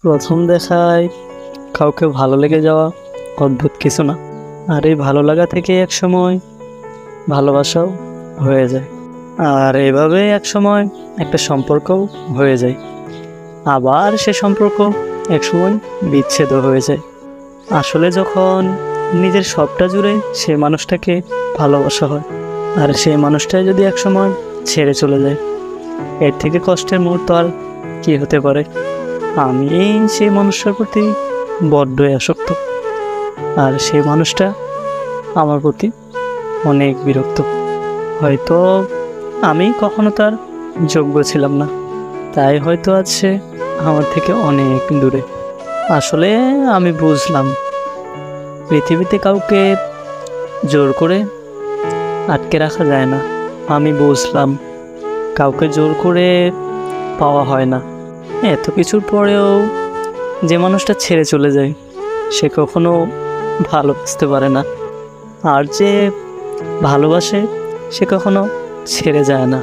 প্রথম দেখায় কাউকে ভালো লেগে যাওয়া অদ্ভুত কিছু না। আর এই ভালো লাগা থেকে একসময় ভালোবাসাও হয়ে যায়। আর এভাবে একসময় একটা সম্পর্কও হয়ে যায়। আবার সে সম্পর্ক একসময় বিচ্ছেদও হয়ে যায়। আসলে যখন নিজের সবটা জুড়ে সে মানুষটাকে ভালোবাসা হয়, আর সেই মানুষটাই যদি একসময় ছেড়ে চলে যায়, এর থেকে কষ্টের মুহূর্ত আর কি হতে পারে। আমি সেই মানুষটার প্রতি বড্ডই আসক্ত, আর সেই মানুষটা আমার প্রতি অনেক বিরক্ত। হয়তো আমি কখনো তার যোগ্য ছিলাম না, তাই হয়তো আজ সে আমার থেকে অনেক দূরে। আসলে আমি বুঝলাম, পৃথিবীতে কাউকে জোর করে আটকে রাখা যায় না। আমি বুঝলাম, কাউকে জোর করে পাওয়া হয় না। এত কিছুর পরেও যে মানুষটা ছেড়ে চলে যায়, সে কখনো ভালোবাসতে পারে না। আর যে ভালোবাসে, সে কখনো ছেড়ে যায় না।